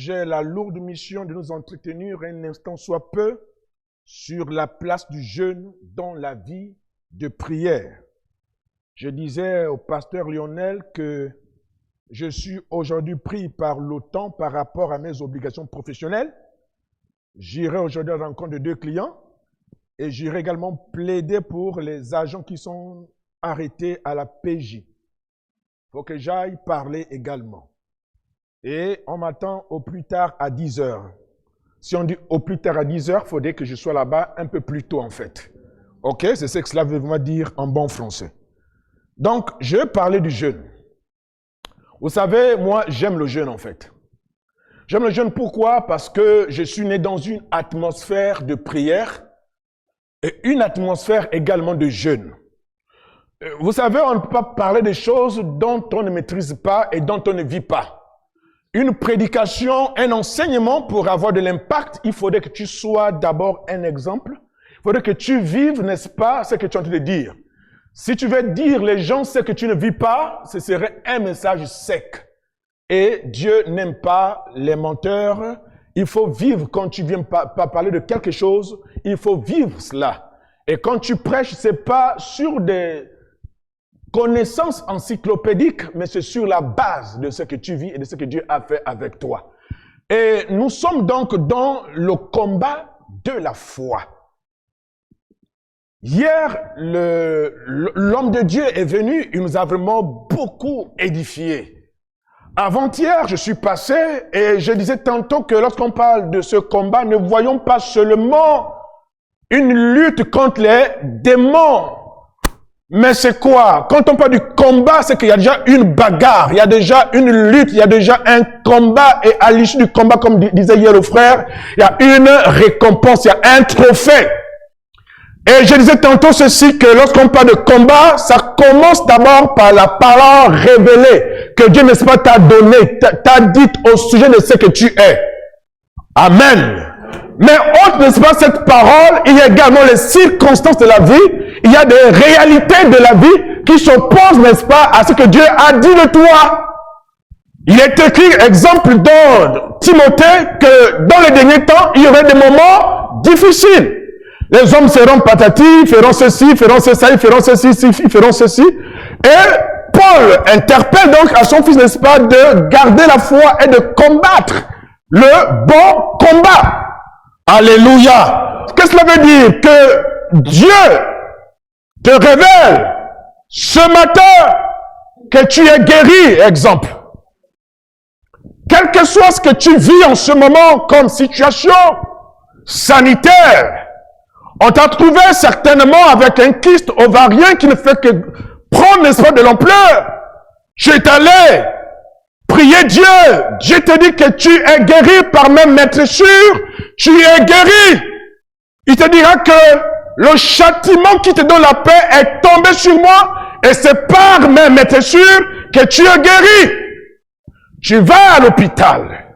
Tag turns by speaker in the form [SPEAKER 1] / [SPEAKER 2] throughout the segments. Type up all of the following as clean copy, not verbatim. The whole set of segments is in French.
[SPEAKER 1] j'ai la lourde mission de nous entretenir un instant soit peu sur la place du jeûne dans la vie de prière. Je disais au pasteur Lionel que je suis aujourd'hui pris par le temps par rapport à mes obligations professionnelles. J'irai aujourd'hui à la rencontre de 2 clients et j'irai également plaider pour les agents qui sont arrêtés à la PJ. Il faut que j'aille parler également. Et on m'attend au plus tard à 10 heures. Si on dit au plus tard à 10 heures, il faudrait que je sois là-bas un peu plus tôt en fait. Ok, c'est ce que cela veut vraiment dire en bon français. Donc, je vais parler du jeûne. Vous savez, moi, j'aime le jeûne en fait. J'aime le jeûne pourquoi? Parce que je suis né dans une atmosphère de prière et une atmosphère également de jeûne. Vous savez, on ne peut pas parler des choses dont on ne maîtrise pas et dont on ne vit pas. Une prédication, un enseignement, pour avoir de l'impact, il faudrait que tu sois d'abord un exemple. Il faudrait que tu vives, n'est-ce pas, ce que tu es en train de dire. Si tu veux dire les gens ce que tu ne vis pas, ce serait un message sec. Et Dieu n'aime pas les menteurs. Il faut vivre quand tu viens pas parler de quelque chose. Il faut vivre cela. Et quand tu prêches, c'est pas sur des connaissances encyclopédiques, mais c'est sur la base de ce que tu vis et de ce que Dieu a fait avec toi. Et nous sommes donc dans le combat de la foi. Hier, l'homme de Dieu est venu, il nous a vraiment beaucoup édifiés. Avant-hier, je suis passé et je disais tantôt que lorsqu'on parle de ce combat, ne voyons pas seulement une lutte contre les démons. Mais c'est quoi? Quand on parle du combat, c'est qu'il y a déjà une bagarre, il y a déjà une lutte, il y a déjà un combat. Et à l'issue du combat, comme disait hier le frère, il y a une récompense, il y a un trophée. Et je disais tantôt ceci, que lorsqu'on parle de combat, ça commence d'abord par la parole révélée que Dieu, n'est-ce pas, t'a donnée, t'a dit au sujet de ce que tu es. Amen. Mais autre, n'est-ce pas, cette parole, il y a également les circonstances de la vie, il y a des réalités de la vie qui s'opposent, n'est-ce pas, à ce que Dieu a dit de toi. Il est écrit, exemple dans Timothée, que dans les derniers temps, il y aurait des moments difficiles. Les hommes seront patatis, feront ceci, feront ceci, ils feront ceci, ils feront ceci. Et Paul interpelle donc à son fils, n'est-ce pas, de garder la foi et de combattre le bon combat. Alléluia. Qu'est-ce que cela veut dire? Que Dieu te révèle ce matin que tu es guéri, exemple. Quel que soit ce que tu vis en ce moment comme situation sanitaire, on t'a trouvé certainement avec un kyste ovarien qui ne fait que prendre, n'est-ce pas, de l'ampleur. Tu es allé prier Dieu. Dieu te dit que tu es guéri par même maître sûr. Tu es guéri. Il te dira que le châtiment qui te donne la paix est tombé sur moi et c'est par même maître sûr que tu es guéri. Tu vas à l'hôpital.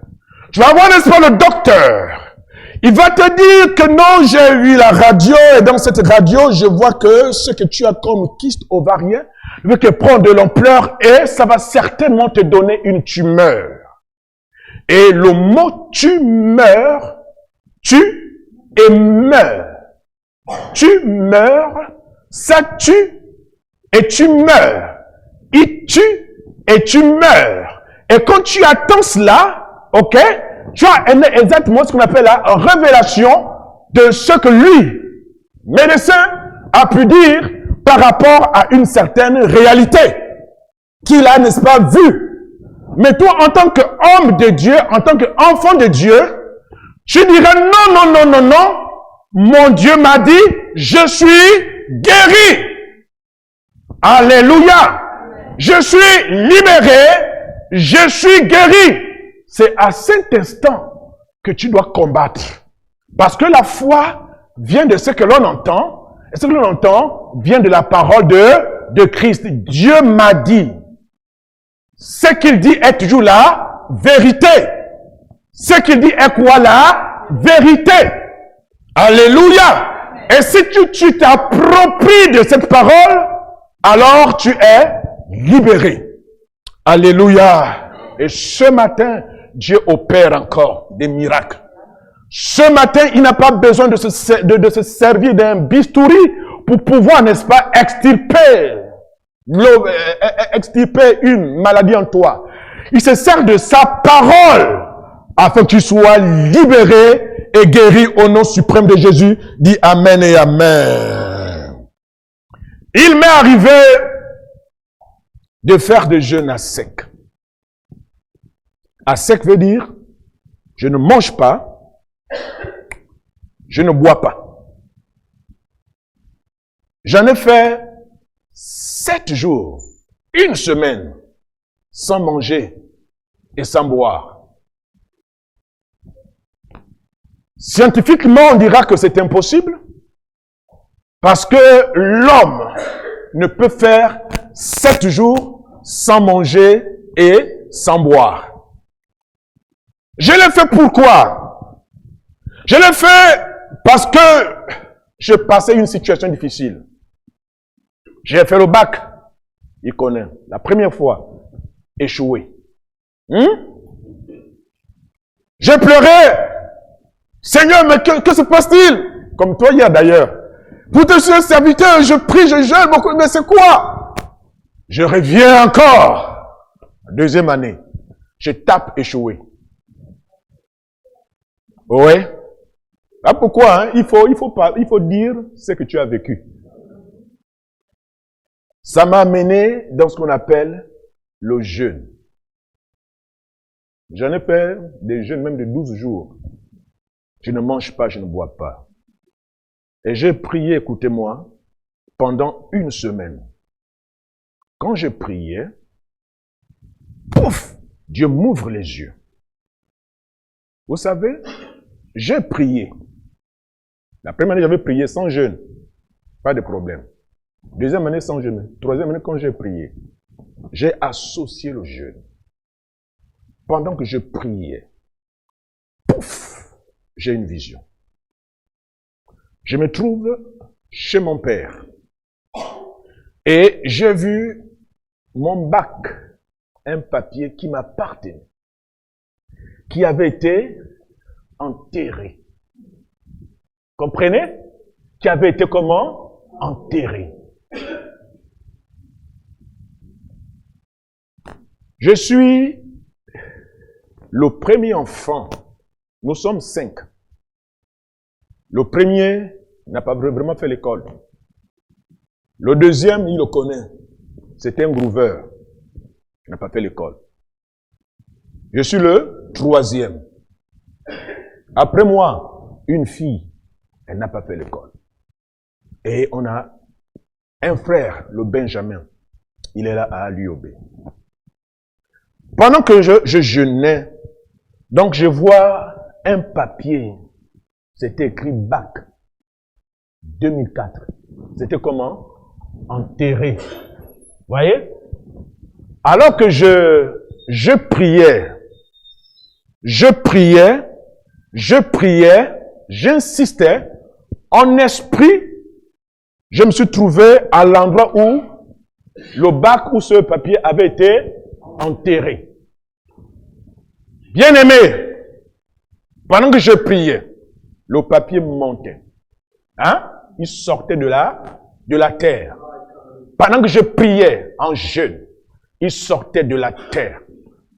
[SPEAKER 1] Tu vas voir, n'est-ce pas, le docteur. Il va te dire que non, j'ai eu la radio et dans cette radio, je vois que ce que tu as comme kyste ovarien veut que prendre de l'ampleur et ça va certainement te donner une tumeur. Et le mot tumeur, tu et meurs. Tu meurs, ça tue et tu meurs. Il tue et tu meurs. Et quand tu attends cela, ok, tu as exactement ce qu'on appelle la révélation de ce que lui, médecin, a pu dire par rapport à une certaine réalité qu'il a, n'est-ce pas, vue. Mais toi, en tant qu'homme de Dieu, en tant qu'enfant de Dieu, tu dirais non, non, non, non, non. Mon Dieu m'a dit, je suis guéri. Alléluia. Je suis libéré. Je suis guéri. C'est à cet instant que tu dois combattre. Parce que la foi vient de ce que l'on entend. Et ce que l'on entend vient de la parole de Christ. Dieu m'a dit. Ce qu'il dit est toujours la vérité. Ce qu'il dit est quoi la vérité? Alléluia. Et si tu t'appropries de cette parole, alors tu es libéré. Alléluia. Et ce matin, Dieu opère encore des miracles. Ce matin, il n'a pas besoin de se servir d'un bistouri pour pouvoir, n'est-ce pas, extirper une maladie en toi. Il se sert de sa parole afin que tu sois libéré et guéri au nom suprême de Jésus. Dis Amen et Amen. Il m'est arrivé de faire des jeûnes à sec. À sec veut dire, je ne mange pas, je ne bois pas. J'en ai fait 7 jours, une semaine, sans manger et sans boire. Scientifiquement, on dira que c'est impossible, parce que l'homme ne peut faire 7 jours sans manger et sans boire. Je l'ai fait pourquoi? Je l'ai fait parce que je passais une situation difficile. J'ai fait le bac, il connaît, la première fois, échoué. J'ai pleuré. Seigneur, mais que se passe-t-il? Comme toi hier d'ailleurs. Pour te suis serviteur, je prie, je jeûne beaucoup, mais c'est quoi? Je reviens encore. Deuxième année, je tape échoué. Oui. Ah, pourquoi? Hein? Il faut dire ce que tu as vécu. Ça m'a amené dans ce qu'on appelle le jeûne. J'en ai fait des jeûnes même de 12 jours. Je ne mange pas, je ne bois pas. Et j'ai prié, écoutez-moi, pendant une semaine. Quand je priais, pouf, Dieu m'ouvre les yeux. Vous savez, j'ai prié. La première année, j'avais prié sans jeûne. Pas de problème. Deuxième année, sans jeûne. Troisième année, quand j'ai prié, j'ai associé le jeûne. Pendant que je priais, pouf, j'ai une vision. Je me trouve chez mon père. Et j'ai vu mon bac, un papier qui m'appartenait, qui avait été enterré. Comprenez? Qui avait été comment? Enterré. Je suis le premier enfant. Nous sommes 5. Le premier n'a pas vraiment fait l'école. Le deuxième, il le connaît. C'était un grouveur. Il n'a pas fait l'école. Je suis le troisième. Après moi, une fille, elle n'a pas fait l'école. Et on a un frère, le Benjamin. Il est là à l'UOB. Pendant que je jeûnais, donc je vois un papier. C'était écrit bac 2004. C'était comment? Enterré. Voyez? Alors que je priais, j'insistais, en esprit, je me suis trouvé à l'endroit où le bac où ce papier avait été enterré. Bien aimé, pendant que je priais, le papier montait. Hein? Il sortait de la terre. Pendant que je priais en jeûne, il sortait de la terre.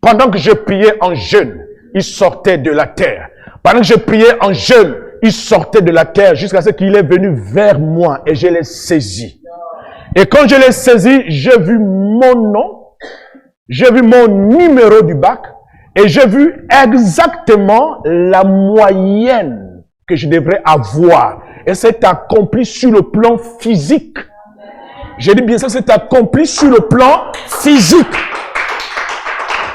[SPEAKER 1] Pendant que je priais en jeûne, il sortait de la terre. Pendant que je priais en jeûne, il sortait de la terre jusqu'à ce qu'il est venu vers moi et je l'ai saisi. Et quand je l'ai saisi, j'ai vu mon nom, j'ai vu mon numéro du bac et j'ai vu exactement la moyenne que je devrais avoir. Et c'est accompli sur le plan physique. J'ai dit bien ça, c'est accompli sur le plan physique.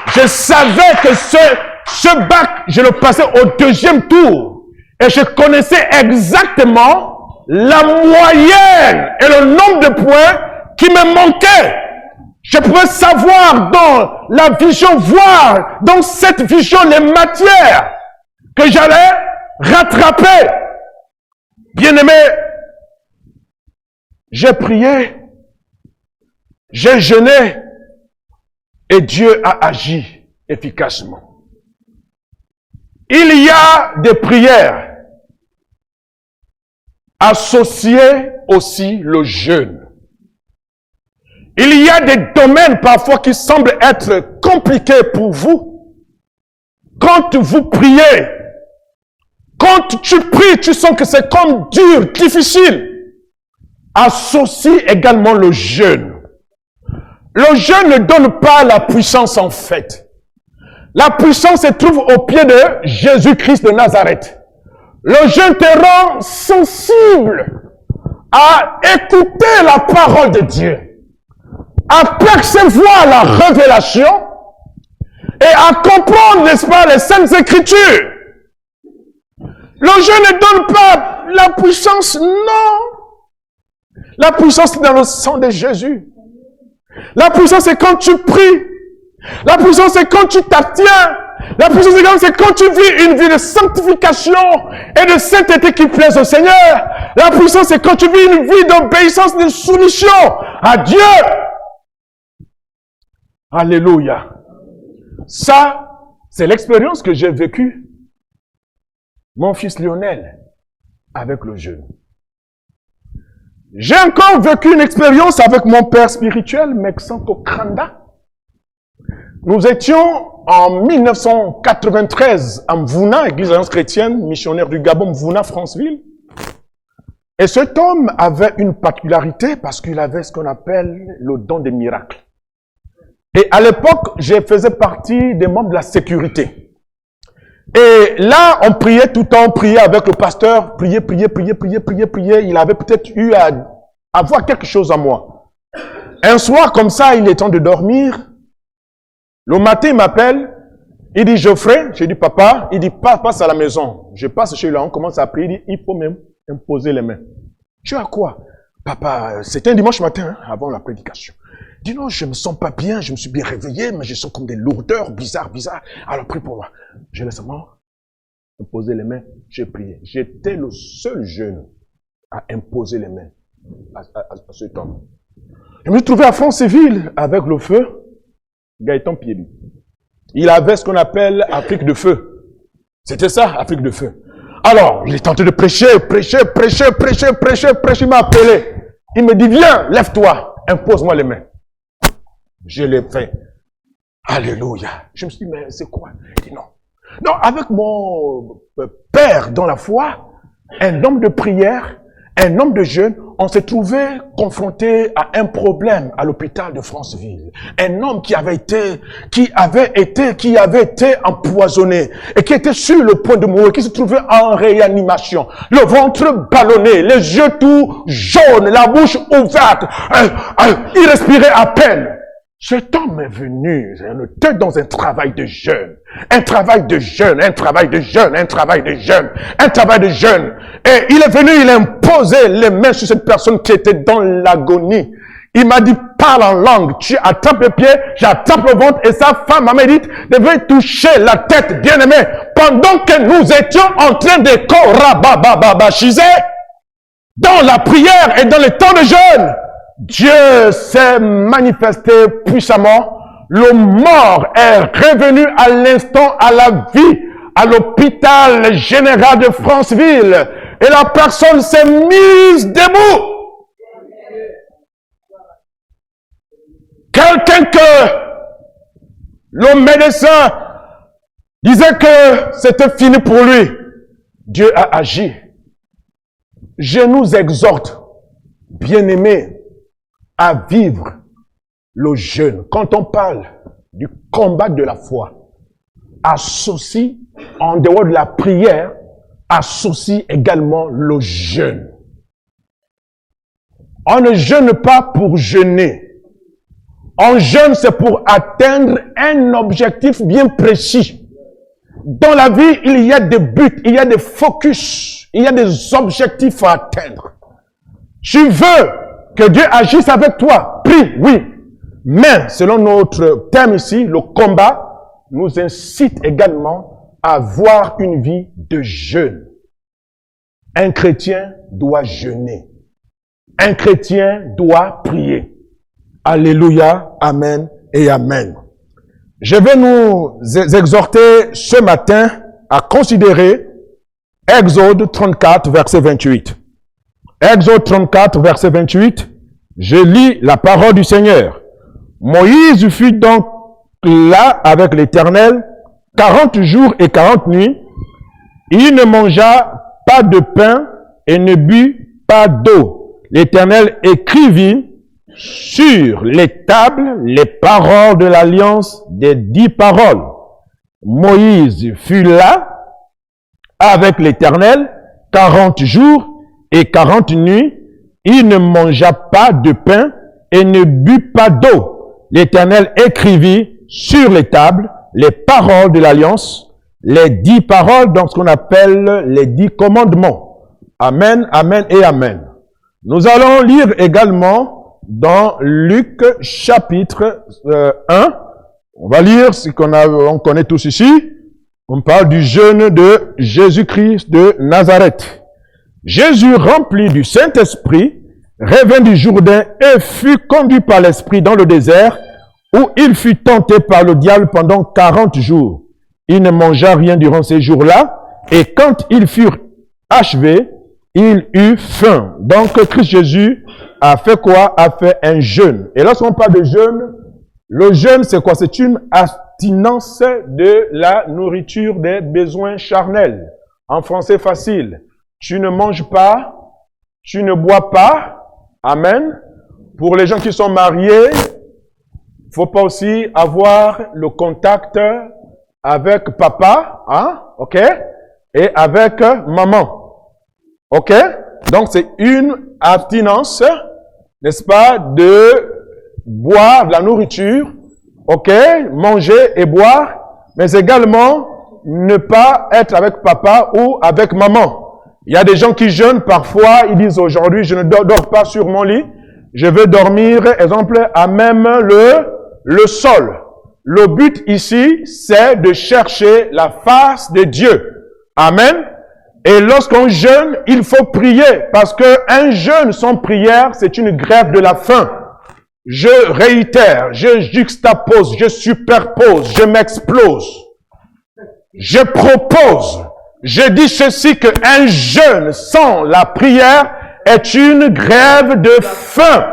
[SPEAKER 1] Je savais que ce bac, je le passais au deuxième tour. Et je connaissais exactement la moyenne et le nombre de points qui me manquaient. Je pouvais savoir dans la vision, voir dans cette vision les matières que j'allais rattraper. Bien-aimé, j'ai prié, j'ai jeûné et Dieu a agi efficacement. Il y a des prières associées aussi le jeûne. Il y a des domaines parfois qui semblent être compliqués pour vous. Quand vous priez, quand tu pries, tu sens que c'est comme dur, difficile. Associe également le jeûne. Le jeûne ne donne pas la puissance en fait. La puissance se trouve au pied de Jésus-Christ de Nazareth. Le jeûne te rend sensible à écouter la parole de Dieu, à percevoir la révélation et à comprendre, n'est-ce pas, les Saintes Écritures. Le jeûne ne donne pas la puissance, non. La puissance est dans le sang de Jésus. La puissance c'est quand tu pries. La puissance c'est quand tu t'abstiens. La puissance c'est quand tu vis une vie de sanctification et de sainteté qui plaise au Seigneur. La puissance c'est quand tu vis une vie d'obéissance, de soumission à Dieu. Alléluia. Ça, c'est l'expérience que j'ai vécue, mon fils Lionel, avec le jeûne. J'ai encore vécu une expérience avec mon père spirituel, Meksanko Kranda. Nous étions en 1993 à Mvouna, église alliance chrétienne, missionnaire du Gabon, Mvouna, Franceville. Et cet homme avait une particularité parce qu'il avait ce qu'on appelle le don des miracles. Et à l'époque, je faisais partie des membres de la sécurité. Et là, on priait tout le temps, on priait avec le pasteur, prier. Il avait peut-être eu à avoir quelque chose à moi. Un soir, comme ça, il est temps de dormir. Le matin, il m'appelle. Il dit, Geoffrey, j'ai dit, papa. Il dit, passe à la maison. Je passe chez lui, on commence à prier. Il dit, il faut même imposer les mains. Tu as quoi? Papa, c'était un dimanche matin, hein, avant la prédication. Il dit, non, je me sens pas bien, je me suis bien réveillé, mais je sens comme des lourdeurs bizarres. Alors, prie pour moi. J'ai laissement imposé les mains, j'ai prié. J'étais le seul jeune à imposer les mains à cet homme. Je me suis trouvé à Franceville avec le feu, Gaëtan Piébi. Il avait ce qu'on appelle Afrique de feu. C'était ça, Afrique de feu. Alors, il est tenté de prêcher. Il m'a appelé. Il me dit, viens, lève-toi, impose-moi les mains. Je l'ai fait. Alléluia. Je me suis dit, mais c'est quoi? Il dit non. Non, avec mon père dans la foi, un homme de prière, un homme de jeûne, on s'est trouvé confronté à un problème à l'hôpital de Franceville. Un homme qui avait été empoisonné et qui était sur le point de mourir, qui se trouvait en réanimation. Le ventre ballonné, les yeux tout jaunes, la bouche ouverte. Il respirait à peine. Cet homme est venu, on était dans un travail de jeûne. Et il est venu, il a imposé les mains sur cette personne qui était dans l'agonie. Il m'a dit, parle en langue. Tu attrapes le pied, j'attrape le ventre et sa femme m'a dit, devait toucher la tête, bien-aimé, pendant que nous étions en train de korabababachiser dans la prière et dans le temps de jeûne. Dieu s'est manifesté puissamment. Le mort est revenu à l'instant à la vie à l'hôpital général de Franceville. Et la personne s'est mise debout. Quelqu'un que le médecin disait que c'était fini pour lui. Dieu a agi. Je nous exhorte, bien-aimés, à vivre le jeûne. Quand on parle du combat de la foi, associe, en dehors de la prière, associe également le jeûne. On ne jeûne pas pour jeûner. On jeûne, c'est pour atteindre un objectif bien précis. Dans la vie, il y a des buts, il y a des focus, il y a des objectifs à atteindre. Tu veux que Dieu agisse avec toi, prie, oui. Mais, selon notre thème ici, le combat nous incite également à avoir une vie de jeûne. Un chrétien doit jeûner. Un chrétien doit prier. Alléluia, amen et amen. Je vais nous exhorter ce matin à considérer Exode 34, verset 28. Exode 34, verset 28, je lis la parole du Seigneur. Moïse fut donc là avec l'Éternel 40 jours et 40 nuits. Il ne mangea pas de pain et ne but pas d'eau. L'Éternel écrivit sur les tables les paroles de l'alliance des 10 paroles. Moïse fut là avec l'Éternel 40 jours et 40 nuits. Il ne mangea pas de pain et ne but pas d'eau. L'Éternel écrivit sur les tables les paroles de l'alliance, les 10 paroles dans ce qu'on appelle les 10 commandements. Amen, amen et amen. Nous allons lire également dans Luc chapitre 1. On va lire ce on connaît tous ici. On parle du jeûne de Jésus-Christ de Nazareth. Jésus, rempli du Saint-Esprit, revint du Jourdain et fut conduit par l'Esprit dans le désert, où il fut tenté par le diable pendant 40 jours. Il ne mangea rien durant ces jours-là, et quand ils furent achevés, il eut faim. Donc Christ Jésus a fait quoi? A fait un jeûne. Et lorsqu'on parle de jeûne, le jeûne c'est quoi? C'est une abstinence de la nourriture des besoins charnels. En français facile, tu ne manges pas, tu ne bois pas. Amen. Pour les gens qui sont mariés, il faut pas aussi avoir le contact avec papa, hein, ok, et avec maman, ok. Donc c'est une abstinence, n'est-ce pas, de boire de la nourriture, ok, manger et boire, mais également ne pas être avec papa ou avec maman. Il y a des gens qui jeûnent parfois, ils disent aujourd'hui je ne dors pas sur mon lit, je veux dormir, exemple, à même le sol. Le but ici, c'est de chercher la face de Dieu. Amen. Et lorsqu'on jeûne, il faut prier, parce qu'un jeûne sans prière, c'est une grève de la faim. Je réitère, je juxtapose, je superpose, je m'explose. Je propose, je dis ceci, qu'un jeûne sans la prière est une grève de faim.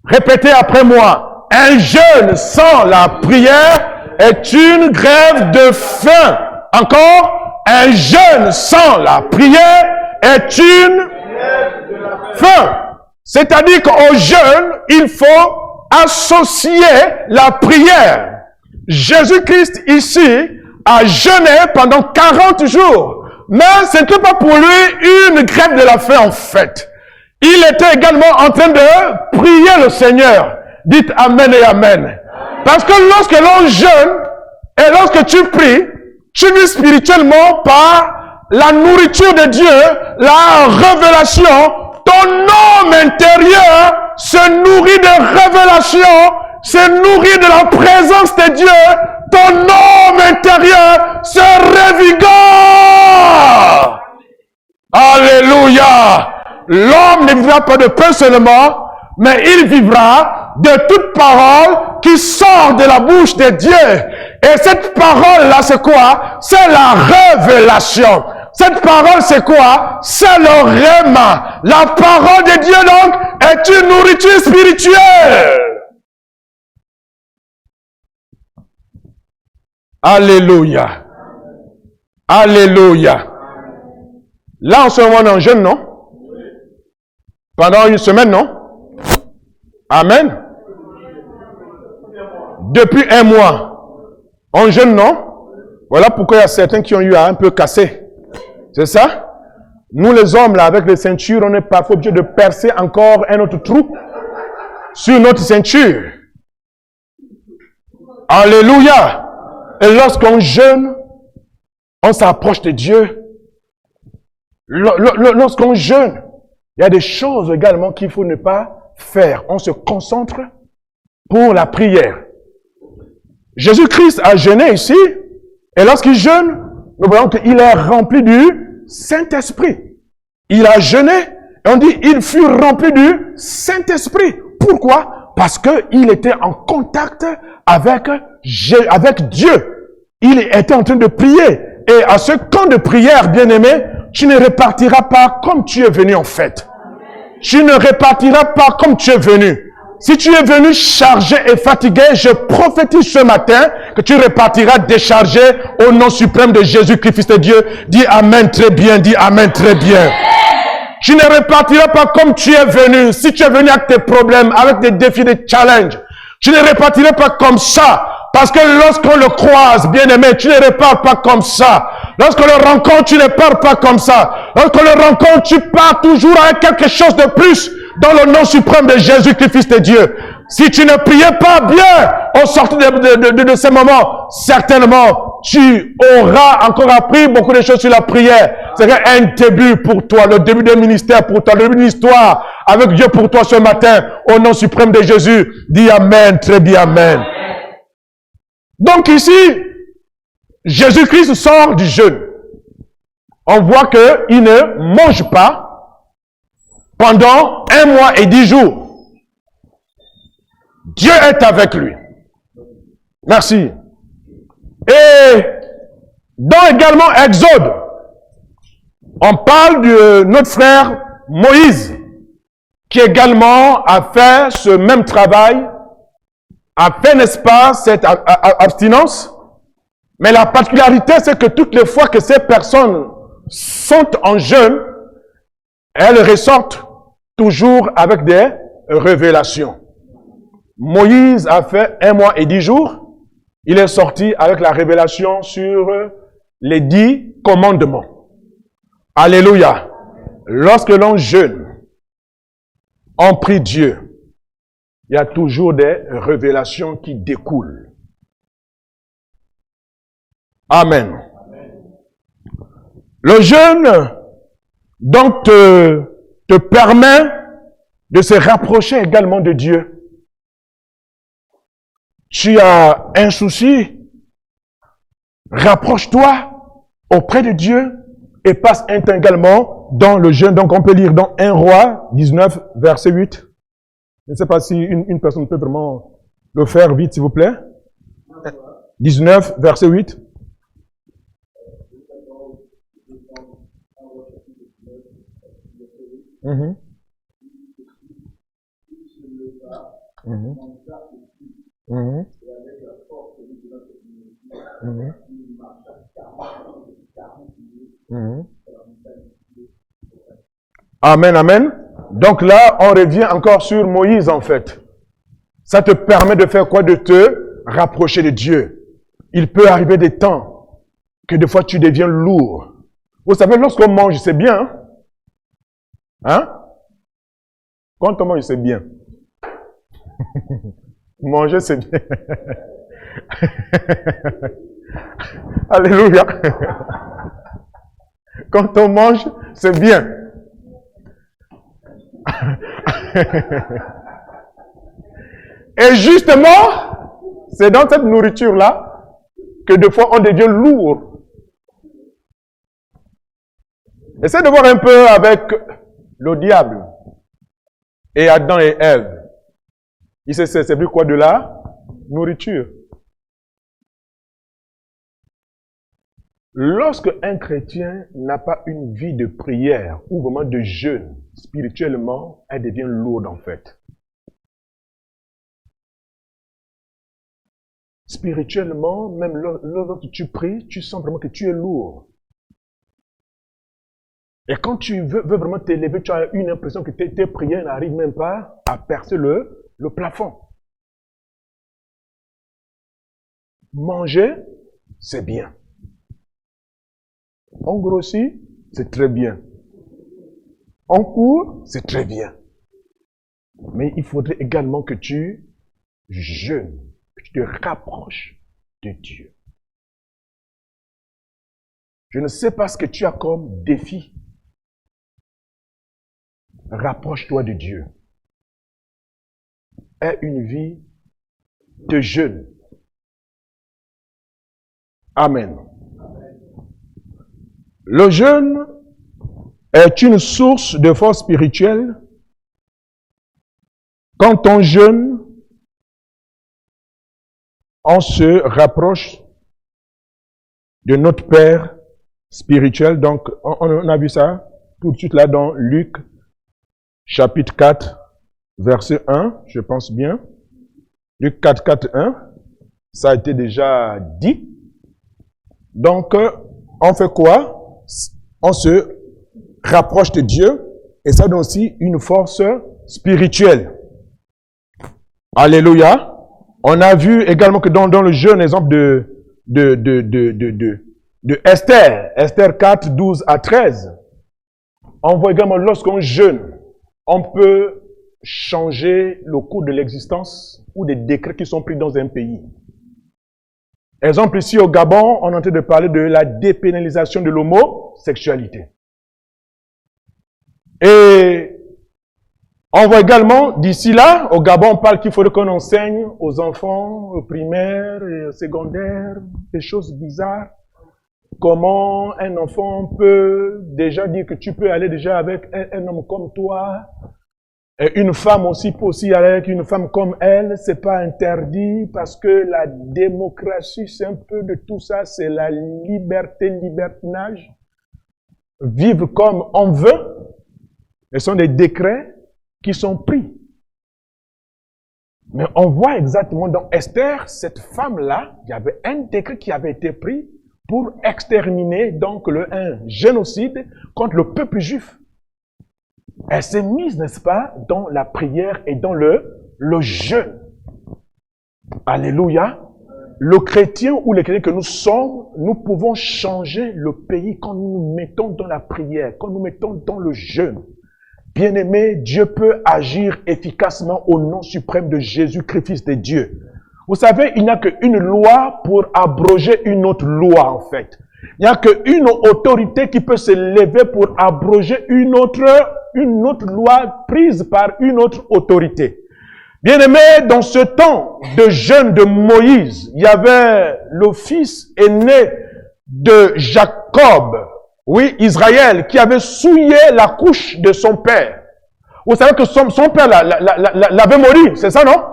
[SPEAKER 1] Répétez après moi. Un jeûne sans la prière est une grève de faim. Encore, un jeûne sans la prière est une grève de la faim. C'est-à-dire qu'au jeûne, il faut associer la prière. Jésus-Christ ici a jeûné pendant 40 jours. Mais ce n'était pas pour lui une grève de la faim en fait. Il était également en train de prier le Seigneur. Dites Amen et Amen. Parce que lorsque l'on jeûne et lorsque tu pries, tu vis spirituellement par la nourriture de Dieu, la révélation. Ton homme intérieur se nourrit de révélation, se nourrit de la présence de Dieu. Ton homme intérieur se revigore. Alléluia. L'homme ne vivra pas de pain seulement, mais il vivra de toute parole qui sort de la bouche de Dieu. Et cette parole-là, c'est quoi? C'est la révélation. Cette parole, c'est quoi? C'est le rhéma. La parole de Dieu, donc, est une nourriture spirituelle. Alléluia. Alléluia. Là, en ce moment, on est en jeûne, non? Pendant une semaine, non? Amen. Depuis un mois. On jeûne, non? Voilà pourquoi il y a certains qui ont eu à un peu casser. C'est ça? Nous les hommes, là, avec les ceintures, on est parfois obligé de percer encore un autre trou sur notre ceinture. Alléluia! Et lorsqu'on jeûne, on s'approche de Dieu. Lorsqu'on jeûne, il y a des choses également qu'il faut ne pas faire. On se concentre pour la prière. Jésus-Christ a jeûné ici, et lorsqu'il jeûne, nous voyons qu'il est rempli du Saint-Esprit. Il a jeûné, et on dit, il fut rempli du Saint-Esprit. Pourquoi? Parce qu'il était en contact avec Dieu. Il était en train de prier. Et à ce camp de prière, bien-aimé, tu ne repartiras pas comme tu es venu en fait. Tu ne repartiras pas comme tu es venu. Si tu es venu chargé et fatigué, je prophétise ce matin que tu repartiras déchargé au nom suprême de Jésus-Christ, Fils de Dieu. Dis Amen très bien, dis Amen très bien. Tu ne repartiras pas comme tu es venu. Si tu es venu avec tes problèmes, avec des défis, des challenges, tu ne repartiras pas comme ça. Parce que lorsqu'on le croise, bien-aimé, tu ne repars pas comme ça. Lorsqu'on le rencontre, tu ne pars pas comme ça. Lorsqu'on le rencontre, tu pars toujours avec quelque chose de plus dans le nom suprême de Jésus-Christ, Fils de Dieu. Si tu ne priais pas bien au sortir de ces moments, certainement, tu auras encore appris beaucoup de choses sur la prière. C'est un début pour toi, le début d'un ministère pour toi, le début d'une histoire avec Dieu pour toi ce matin. Au nom suprême de Jésus, dis Amen, très bien, Amen. Donc ici, Jésus-Christ sort du jeûne. On voit qu'il ne mange pas pendant 1 mois et 10 jours. Dieu est avec lui. Merci. Et dans également Exode, on parle de notre frère Moïse, qui également a fait ce même travail, a fait, n'est-ce pas, cette abstinence. Mais la particularité, c'est que toutes les fois que ces personnes sont en jeûne, elles ressortent toujours avec des révélations. Moïse a fait 1 mois et 10 jours. Il est sorti avec la révélation sur les 10 commandements. Alléluia. Lorsque l'on jeûne, on prie Dieu. Il y a toujours des révélations qui découlent. Amen. Le jeûne, donc, te permet de se rapprocher également de Dieu. Tu as un souci, rapproche-toi auprès de Dieu et passe un temps également dans le jeûne. Donc, on peut lire dans 1 Roi 19, verset 8. Je ne sais pas si une personne peut vraiment le faire vite, s'il vous plaît. 19, verset 8. Mm-hmm. Mm-hmm. Mm-hmm. Mm-hmm. Mm-hmm. Amen, amen. Donc là, on revient encore sur Moïse en fait. Ça te permet de faire quoi? De te rapprocher de Dieu. Il peut arriver des temps que des fois tu deviens lourd. Vous savez, lorsqu'on mange, c'est bien. Hein? Quand on mange, c'est bien. Manger, c'est bien. Alléluia. Quand on mange, c'est bien. Et justement, c'est dans cette nourriture-là que des fois on devient lourd. Essaie de voir un peu avec le diable et Adam et Ève. Il s'est servi quoi? De la nourriture. Lorsque un chrétien n'a pas une vie de prière ou vraiment de jeûne, spirituellement, elle devient lourde en fait. Spirituellement, même lorsque tu pries, tu sens vraiment que tu es lourd. Et quand tu veux vraiment t'élever, tu as une impression que tes prières n'arrivent même pas à percer le plafond. Manger, c'est bien. On grossit, c'est très bien. On court, c'est très bien. Mais il faudrait également que tu jeûnes, que tu te rapproches de Dieu. Je ne sais pas ce que tu as comme défi. Rapproche-toi de Dieu. Aie une vie de jeûne. Amen. Le jeûne est une source de force spirituelle. Quand on jeûne, on se rapproche de notre Père spirituelle. Donc, on a vu ça tout de suite là dans Luc, chapitre 4, verset 1, je pense bien. Luc 4, 4, 1. Ça a été déjà dit. Donc, on fait quoi? On se rapproche de Dieu et ça donne aussi une force spirituelle. Alléluia. On a vu également que dans le jeune exemple de Esther, Esther 4, 12 à 13, on voit également lorsqu'on jeûne, on peut changer le cours de l'existence ou des décrets qui sont pris dans un pays. Exemple ici au Gabon, on est en train de parler de la dépénalisation de l'homosexualité. Et on voit également, d'ici là, au Gabon, on parle qu'il faudrait qu'on enseigne aux enfants, aux primaires et aux secondaires, des choses bizarres. Comment un enfant peut déjà dire que tu peux aller déjà avec un homme comme toi, et une femme aussi peut aussi aller avec une femme comme elle, c'est pas interdit parce que la démocratie, c'est un peu de tout ça, c'est la liberté, libertinage. Vivre comme on veut, ce sont des décrets qui sont pris. Mais on voit exactement dans Esther, cette femme-là, il y avait un décret qui avait été pris pour exterminer donc un génocide contre le peuple juif. Elle s'est mise, n'est-ce pas, dans la prière et dans le jeûne. Alléluia. Le chrétien ou les chrétiens que nous sommes, nous pouvons changer le pays quand nous nous mettons dans la prière, quand nous mettons dans le jeûne. Bien-aimé, Dieu peut agir efficacement au nom suprême de Jésus-Christ, Fils de Dieu. Vous savez, il n'y a qu'une loi pour abroger une autre loi, en fait. Il n'y a qu'une autorité qui peut se lever pour abroger une autre loi prise par une autre autorité. Bien-aimé, dans ce temps de jeûne de Moïse, il y avait le fils aîné de Jacob, oui, Israël, qui avait souillé la couche de son père. Vous savez que son père l'avait maudit, c'est ça, non?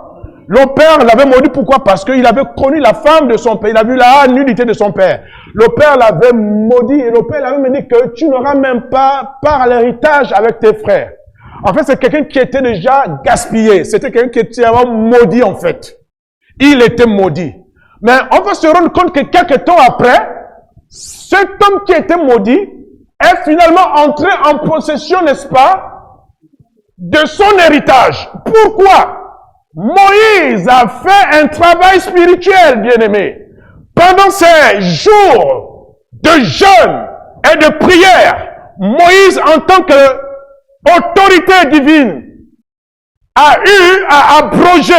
[SPEAKER 1] Le père l'avait maudit, pourquoi? Parce qu'il avait connu la femme de son père, il a vu la nudité de son père. Le père l'avait maudit et le père l'avait dit que tu n'auras même pas part à l'héritage avec tes frères. En fait, c'est quelqu'un qui était déjà gaspillé. C'était quelqu'un qui était maudit, en fait. Il était maudit. Mais on va se rendre compte que quelques temps après, cet homme qui était maudit est finalement entré en possession, n'est-ce pas, de son héritage. Pourquoi? Moïse a fait un travail spirituel, bien-aimé. Pendant ces jours de jeûne et de prière, Moïse, en tant qu'autorité divine, a eu à abroger,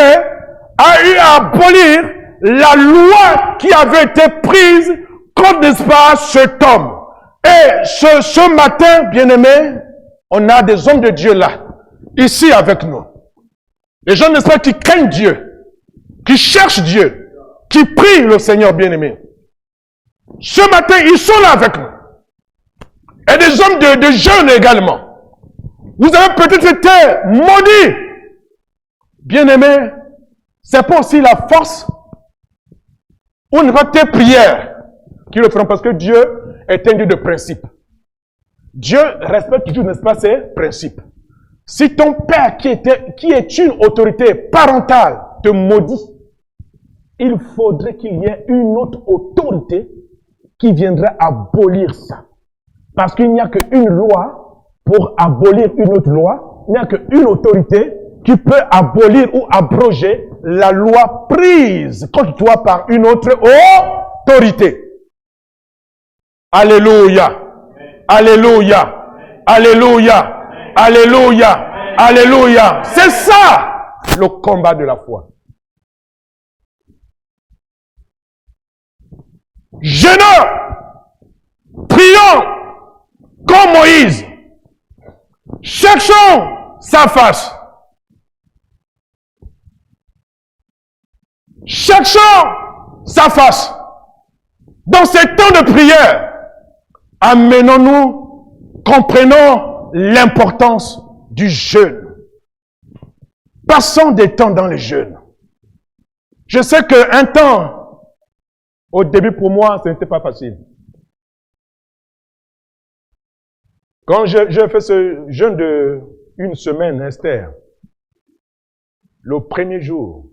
[SPEAKER 1] a eu à abolir la loi qui avait été prise contre, n'est-ce pas, cet homme. Et ce matin, bien-aimé, on a des hommes de Dieu là, ici avec nous. Les gens, n'est-ce pas, qui craignent Dieu, qui cherchent Dieu, qui prient le Seigneur bien-aimé. Ce matin, ils sont là avec nous. Et des hommes de jeunes également. Vous avez peut-être été maudits. Bien-aimé, c'est pas aussi la force ou ne pas tes prières qui le feront, parce que Dieu est un Dieu de principe. Dieu respecte toujours, n'est-ce pas, ses principes. Si ton père qui est une autorité parentale te maudit, il faudrait qu'il y ait une autre autorité qui viendrait abolir ça. Parce qu'il n'y a qu'une loi pour abolir une autre loi. Il n'y a qu'une autorité qui peut abolir ou abroger la loi prise contre toi par une autre autorité. Alléluia. Alléluia. Alléluia. Alléluia. Alléluia. C'est ça le combat de la foi. Jeûnons, prions comme Moïse. Cherchons sa face. Cherchons sa face. Dans ces temps de prière, amenons-nous, comprenons l'importance du jeûne. Passons des temps dans le jeûne. Je sais qu'un temps, au début pour moi, ce n'était pas facile. Quand j'ai fait ce jeûne de une semaine, Esther, le premier jour,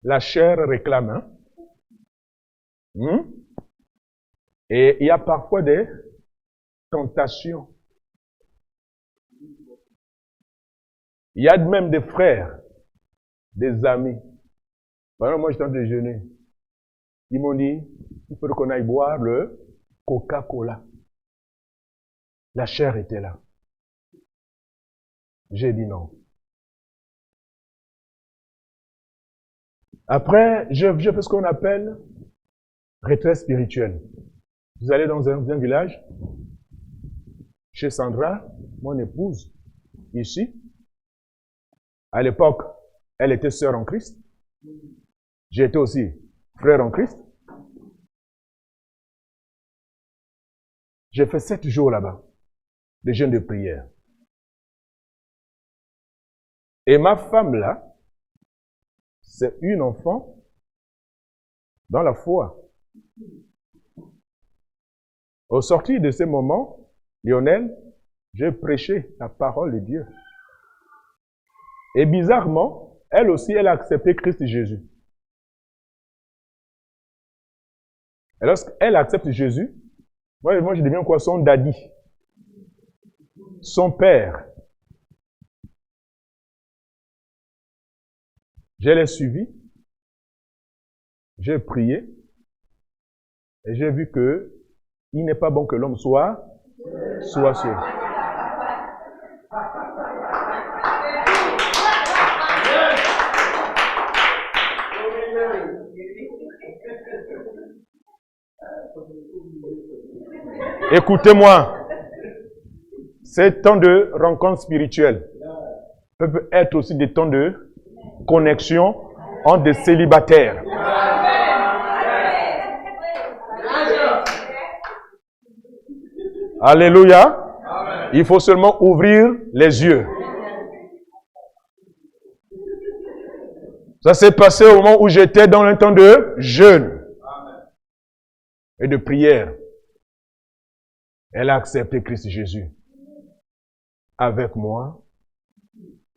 [SPEAKER 1] la chair réclame. Hein? Et il y a parfois des tentations. Il y a même des frères, des amis. Par exemple, moi, j'étais en train de déjeuner. Ils m'ont dit, il faut qu'on aille boire le Coca-Cola. La chair était là. J'ai dit non. Après, je fais ce qu'on appelle retraite spirituelle. Vous allez dans un village, chez Sandra, mon épouse, ici. À l'époque, elle était sœur en Christ. J'étais aussi frère en Christ. J'ai fait 7 jours là-bas, de jeûne de prière. Et ma femme là, c'est une enfant dans la foi. Au sortir de ces moments, Lionel, j'ai prêché la parole de Dieu. Et bizarrement, elle aussi, elle a accepté Christ Jésus. Et lorsqu'elle accepte Jésus, moi je deviens quoi? Son daddy. Son père. Je l'ai suivi. J'ai prié. Et j'ai vu que il n'est pas bon que l'homme soit seul. Écoutez-moi, ces temps de rencontre spirituelle peuvent être aussi des temps de connexion entre des célibataires. Alléluia. Il faut seulement ouvrir les yeux. Ça s'est passé au moment où j'étais dans un temps de jeûne et de prière. Elle a accepté Christ Jésus avec moi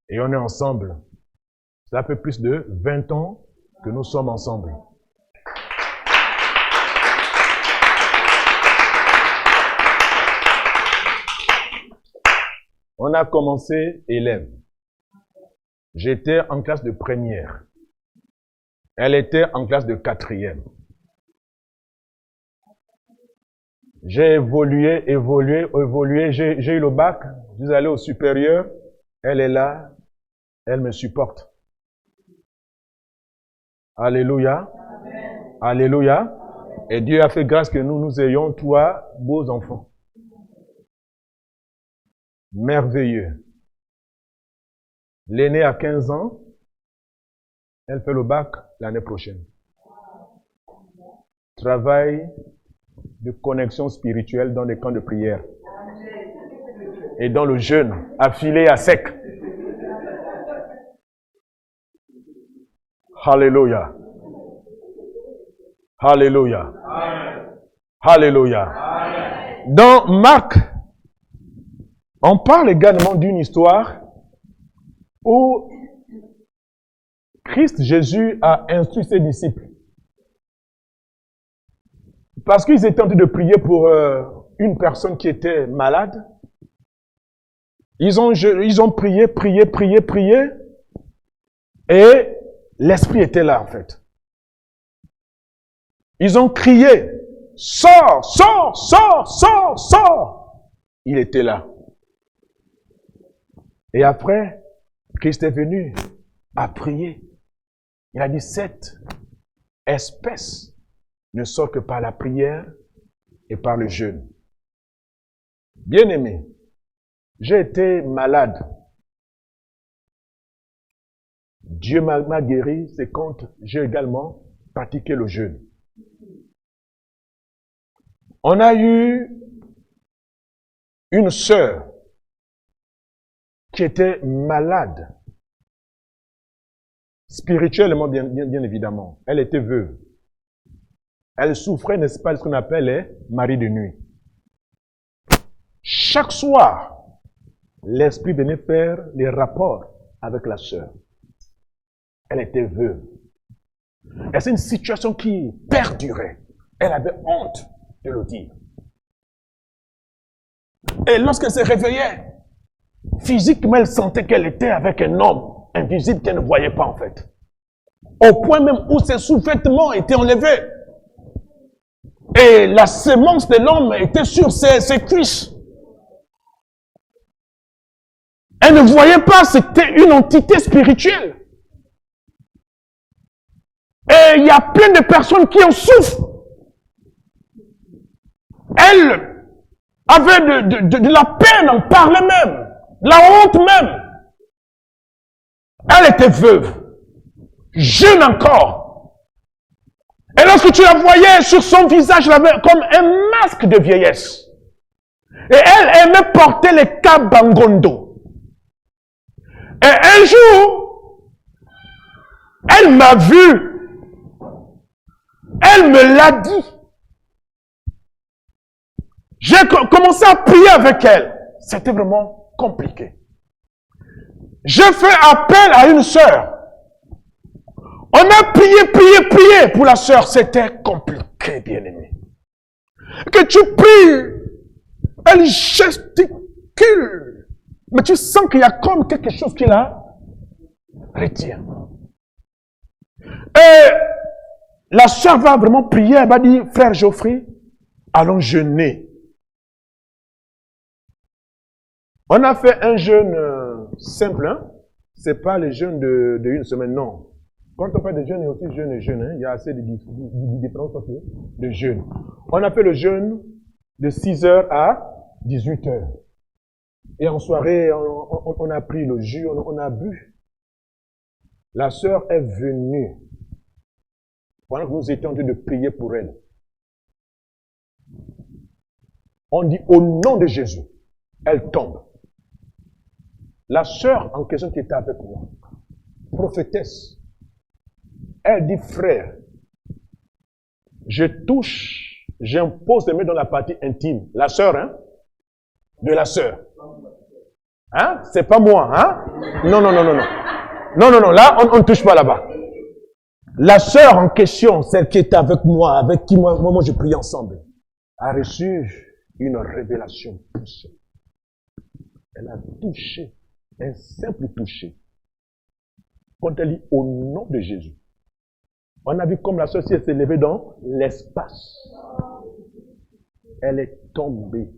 [SPEAKER 1] et on est ensemble. Ça fait plus de 20 ans que nous sommes ensemble. On a commencé élève. J'étais en classe de première. Elle était en classe de quatrième. J'ai évolué. J'ai eu le bac. Je suis allé au supérieur. Elle est là. Elle me supporte. Alléluia. Amen. Alléluia. Et Dieu a fait grâce que nous ayons 3 beaux enfants. Merveilleux. L'aînée a 15 ans. Elle fait le bac l'année prochaine. Travail de connexion spirituelle dans les camps de prière. Et dans le jeûne, affilé à sec. Alléluia. Alléluia. Alléluia. Dans Marc, on parle également d'une histoire où Christ Jésus a instruit ses disciples. Parce qu'ils étaient en train de prier pour une personne qui était malade. Ils ont prié. Et l'esprit était là, en fait. Ils ont crié, sors, sors, sors, sors, sors. Il était là. Et après, Christ est venu à prier. Il a dit, cette espèce ne sort que par la prière et par le jeûne. Bien-aimé, j'ai été malade. Dieu m'a guéri, c'est quand j'ai également pratiqué le jeûne. On a eu une sœur qui était malade, spirituellement bien évidemment. Elle était veuve. Elle souffrait, n'est-ce pas, de ce qu'on appelle les maris de nuit. chaque soir, l'esprit venait faire les rapports avec la sœur. Elle était veuve. Et c'est une situation qui perdurait. Elle avait honte de le dire. Et lorsqu'elle se réveillait, physiquement, elle sentait qu'elle était avec un homme invisible qu'elle ne voyait pas en fait. Au point même où ses sous-vêtements étaient enlevés. Et la sémence de l'homme était sur ses cuisses. Elle ne voyait pas, c'était une entité spirituelle. Et il y a plein de personnes qui en souffrent. Elle avait de la peine en parler même, la honte même. Elle était veuve, jeune encore. Et lorsque tu la voyais sur son visage, elle avait comme un masque de vieillesse. Et elle aimait porter les kabangondo. Et un jour, elle m'a vu. Elle me l'a dit. J'ai commencé à prier avec elle. C'était vraiment compliqué. J'ai fait appel à une sœur. On a prié pour la sœur. C'était compliqué, bien-aimé. Que tu pries, elle gesticule. Mais tu sens qu'il y a comme quelque chose qui la retient. Et la sœur va vraiment prier. Elle va dire, frère Geoffrey, allons jeûner. On a fait un jeûne simple, hein? C'est pas le jeûne de une semaine, non. Quand on fait des jeûnes, il y a aussi jeûne et jeûne, hein? Il y a assez de différences de jeûne. On a fait le jeûne de 6h à 18h. Et en soirée, on a pris le jus, on a bu. La sœur est venue pendant que nous étions en train de prier pour elle. On dit au nom de Jésus, elle tombe. La sœur en question qui était avec moi, prophétesse, elle dit, frère, j'impose les mains dans la partie intime. La sœur, hein? De la sœur. Hein? C'est pas moi, hein? Non. Non, là, on ne touche pas là-bas. La sœur en question, celle qui était avec moi, avec qui moi je priais ensemble, a reçu une révélation poussée. Elle a touché, un simple toucher. Quand elle dit au nom de Jésus, on a vu comme la sœur s'est levée dans l'espace. Elle est tombée.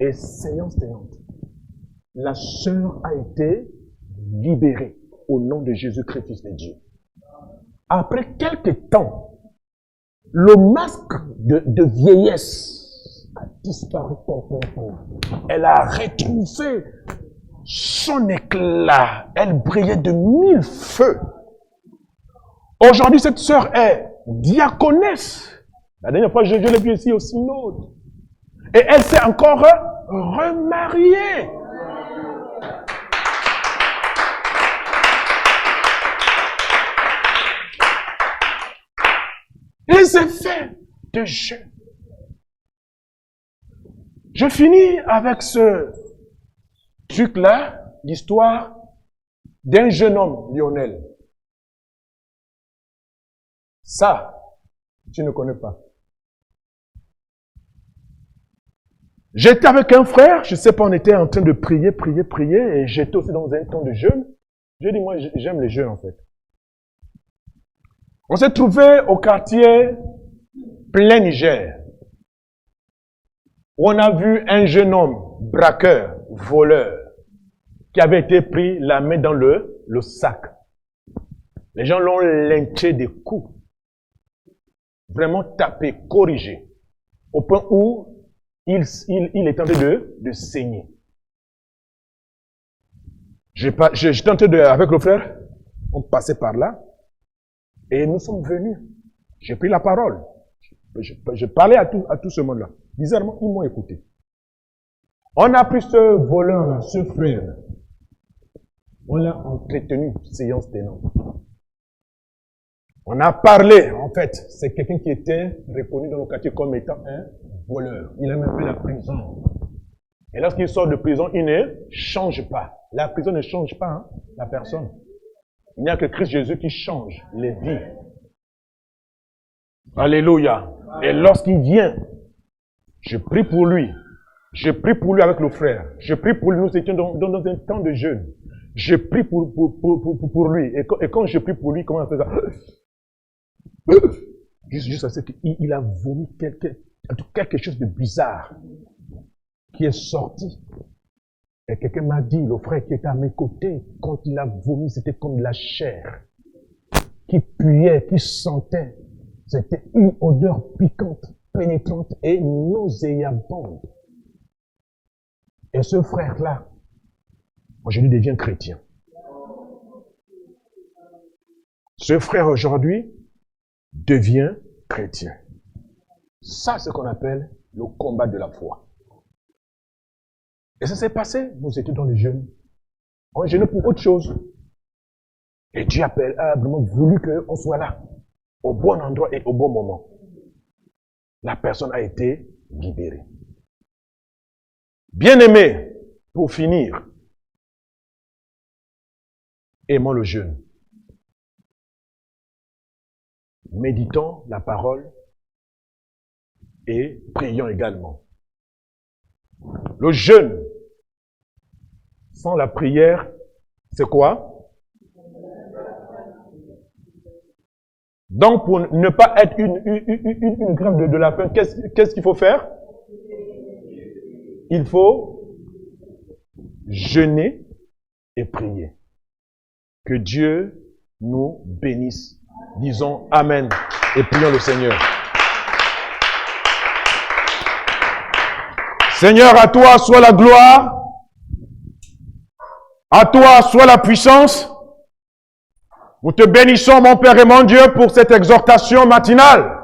[SPEAKER 1] Et saignante, la sœur a été libérée au nom de Jésus-Christ, Fils de Dieu. Après quelques temps, le masque de vieillesse a disparu complètement. Elle a retrouvé son éclat. Elle brillait de 1000 feux. Aujourd'hui, cette sœur est diaconesse. La dernière fois, je l'ai vue ici au synode. Et elle s'est encore remariée. Les effets de jeûne. Je finis avec ce truc-là, l'histoire d'un jeune homme, Lionel. Ça, tu ne connais pas. J'étais avec un frère, je ne sais pas, on était en train de prier, et j'étais aussi dans un temps de jeûne. Je dis, moi, j'aime les jeûnes, en fait. On s'est trouvé au quartier plein Niger, où on a vu un jeune homme, braqueur, voleur, qui avait été pris la main dans le sac. Les gens l'ont lynché des coups. Vraiment tapé, corrigé, au point où il est en train de saigner. J'étais en train avec le frère, on passait par là, et nous sommes venus. J'ai pris la parole. Je parlais à tout ce monde-là. Bizarrement, ils m'ont écouté. On a pris ce voleur-là, ce frère. On l'a entretenu, séance tenante. On a parlé, en fait, c'est quelqu'un qui était reconnu dans le quartier comme étant un voleur. Il a même fait la prison. Et lorsqu'il sort de prison, il ne change pas. La prison ne change pas, hein, la personne. Il n'y a que Christ Jésus qui change les vies. Alléluia. Et lorsqu'il vient, je prie pour lui. Je prie pour lui avec le frère. Je prie pour lui. Nous étions dans un temps de jeûne. Je prie pour lui. Et quand je prie pour lui, comment on fait ça? Juste à ce qu'il a vomi quelque chose de bizarre qui est sorti. Et quelqu'un m'a dit, le frère qui était à mes côtés, quand il a vomi, c'était comme de la chair qui puait, qui sentait. C'était une odeur piquante, pénétrante et nauséabonde. Et ce frère-là, aujourd'hui, devient chrétien. Ce frère, aujourd'hui, devient chrétien. Ça, c'est ce qu'on appelle le combat de la foi. Et ça s'est passé, nous étions dans les jeûnes. On jeûnait pour autre chose. Et Dieu a vraiment voulu qu'on soit là, au bon endroit et au bon moment. La personne a été libérée. Bien-aimé, pour finir, aimons le jeûne. Méditons la parole et prions également. Le jeûne, sans la prière, c'est quoi? Donc, pour ne pas être une grève de la faim, qu'est-ce qu'il faut faire? Il faut jeûner et prier. Que Dieu nous bénisse. Disons Amen et prions le Seigneur. Seigneur, à toi soit la gloire, à toi soit la puissance. Nous te bénissons, mon Père et mon Dieu, pour cette exhortation matinale.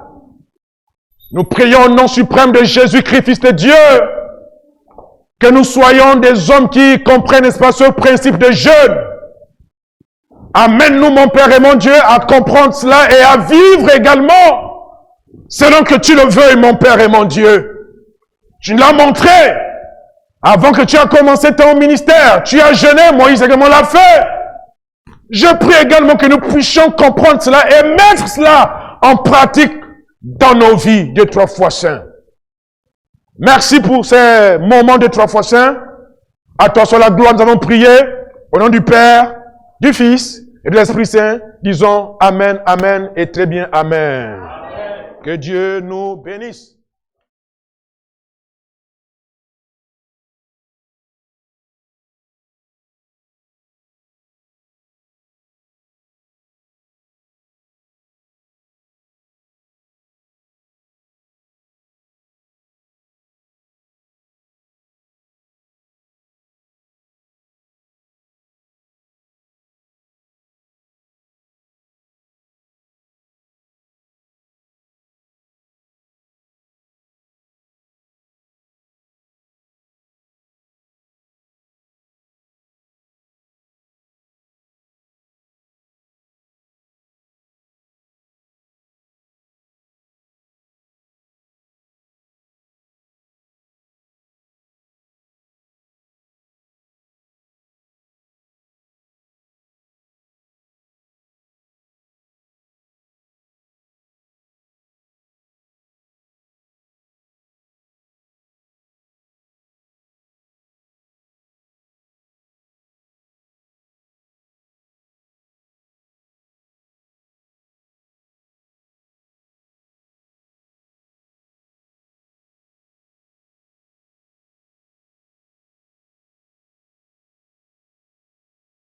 [SPEAKER 1] Nous prions au nom suprême de Jésus-Christ, Fils de Dieu, que nous soyons des hommes qui comprennent, n'est-ce pas, ce principe de jeûne. Amène-nous, mon Père et mon Dieu, à comprendre cela et à vivre également selon que tu le veuilles, mon Père et mon Dieu. Tu nous l'as montré avant que tu aies commencé ton ministère. Tu as jeûné, Moïse également l'a fait. Je prie également que nous puissions comprendre cela et mettre cela en pratique dans nos vies de 3 fois saint. Merci pour ces moments de 3 fois saint. À toi soit la gloire, nous allons prier au nom du Père, du Fils et de l'Esprit Saint. Disons Amen, Amen et très bien Amen. Amen. Que Dieu nous bénisse.